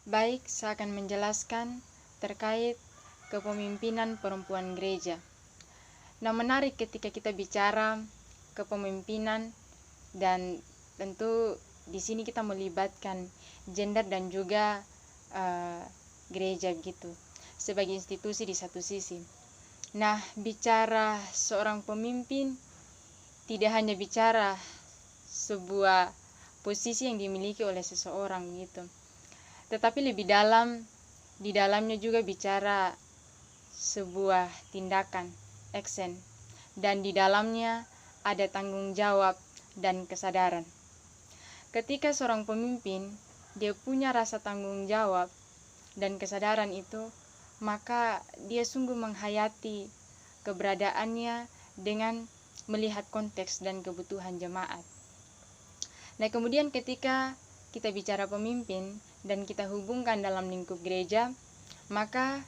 Baik, saya akan menjelaskan terkait kepemimpinan perempuan gereja. Nah, menarik ketika kita bicara kepemimpinan dan tentu di sini kita melibatkan gender dan juga gereja begitu sebagai institusi di satu sisi. Nah, bicara seorang pemimpin tidak hanya bicara sebuah posisi yang dimiliki oleh seseorang gitu. Tetapi lebih dalam, di dalamnya juga bicara sebuah tindakan, action, dan di dalamnya ada tanggung jawab dan kesadaran. Ketika seorang pemimpin, dia punya rasa tanggung jawab dan kesadaran itu, maka dia sungguh menghayati keberadaannya dengan melihat konteks dan kebutuhan jemaat. Nah, kemudian ketika kita bicara pemimpin dan kita hubungkan dalam lingkup gereja, maka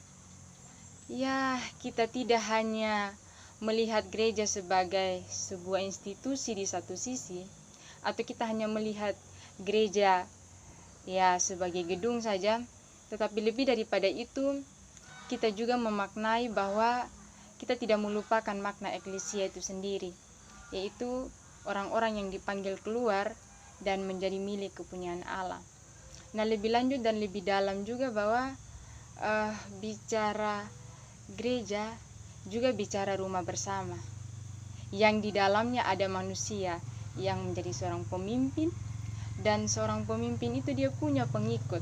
ya kita tidak hanya melihat gereja sebagai sebuah institusi di satu sisi, atau kita hanya melihat gereja ya sebagai gedung saja, tetapi lebih daripada itu kita juga memaknai bahwa kita tidak melupakan makna eklesia itu sendiri, yaitu orang-orang yang dipanggil keluar dan menjadi milik kepunyaan Allah. Nah, lebih lanjut dan lebih dalam juga bahwa bicara gereja juga bicara rumah bersama, yang di dalamnya ada manusia yang menjadi seorang pemimpin, dan seorang pemimpin itu dia punya pengikut,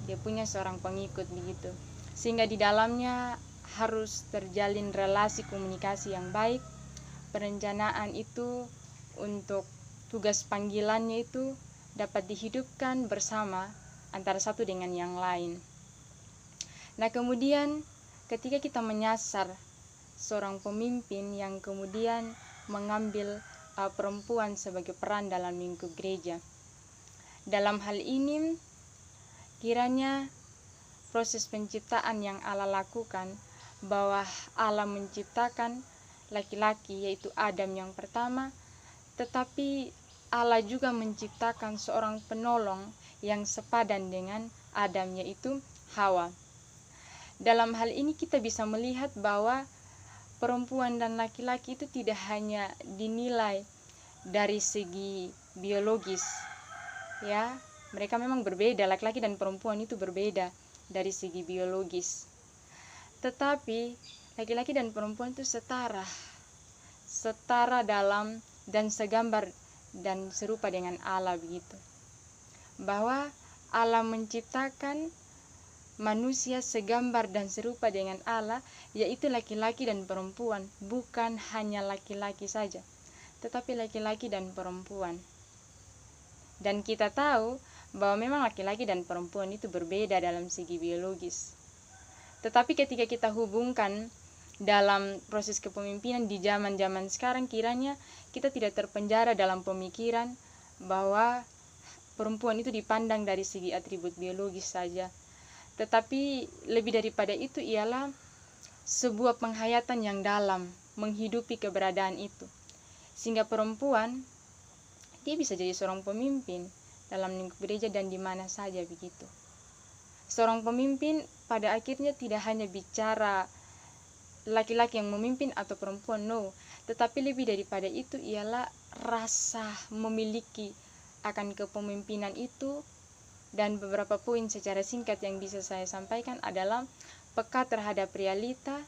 dia punya seorang pengikut begitu, sehingga di dalamnya harus terjalin relasi komunikasi yang baik. Perencanaan itu untuk tugas panggilannya itu dapat dihidupkan bersama antara satu dengan yang lain. Nah, kemudian ketika kita menyasar seorang pemimpin yang kemudian mengambil perempuan sebagai peran dalam lingkup gereja, dalam hal ini kiranya proses penciptaan yang Allah lakukan, bahwa Allah menciptakan laki-laki yaitu Adam yang pertama, tetapi Allah juga menciptakan seorang penolong yang sepadan dengan Adam, yaitu Hawa. Dalam hal ini kita bisa melihat bahwa perempuan dan laki-laki itu tidak hanya dinilai dari segi biologis, ya, mereka memang berbeda, laki-laki dan perempuan itu berbeda dari segi biologis, tetapi laki-laki dan perempuan itu setara dalam dan segambar dan serupa dengan Allah begitu. Bahwa Allah menciptakan manusia segambar dan serupa dengan Allah, yaitu laki-laki dan perempuan, bukan hanya laki-laki saja, tetapi laki-laki dan perempuan. Dan kita tahu bahwa memang laki-laki dan perempuan itu berbeda dalam segi biologis. Tetapi ketika kita hubungkan dalam proses kepemimpinan di zaman-zaman sekarang, kiranya kita tidak terpenjara dalam pemikiran bahwa perempuan itu dipandang dari segi atribut biologis saja, tetapi lebih daripada itu ialah sebuah penghayatan yang dalam menghidupi keberadaan itu, sehingga perempuan dia bisa jadi seorang pemimpin dalam lingkup gereja dan di mana saja begitu. Seorang pemimpin pada akhirnya tidak hanya bicara laki-laki yang memimpin atau perempuan, no, tetapi lebih daripada itu ialah rasa memiliki akan kepemimpinan itu. Dan beberapa poin secara singkat yang bisa saya sampaikan adalah peka terhadap realita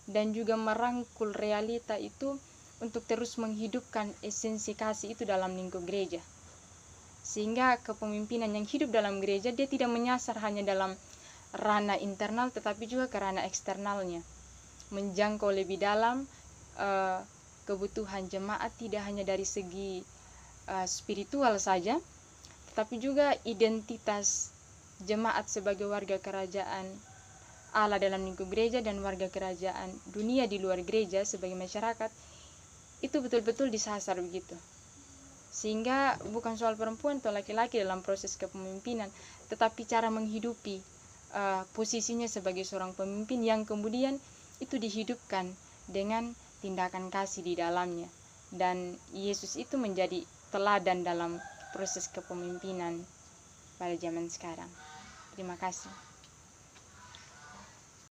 dan juga merangkul realita itu untuk terus menghidupkan esensi kasih itu dalam lingkup gereja, sehingga kepemimpinan yang hidup dalam gereja dia tidak menyasar hanya dalam ranah internal, tetapi juga ke ranah eksternalnya, menjangkau lebih dalam kebutuhan jemaat, tidak hanya dari segi spiritual saja, tetapi juga identitas jemaat sebagai warga kerajaan Allah dalam lingkup gereja dan warga kerajaan dunia di luar gereja sebagai masyarakat, itu betul-betul disasar begitu. Sehingga bukan soal perempuan atau laki-laki dalam proses kepemimpinan, tetapi cara menghidupi posisinya sebagai seorang pemimpin yang kemudian itu dihidupkan dengan tindakan kasih di dalamnya. Dan Yesus itu menjadi teladan dalam proses kepemimpinan pada zaman sekarang. Terima kasih.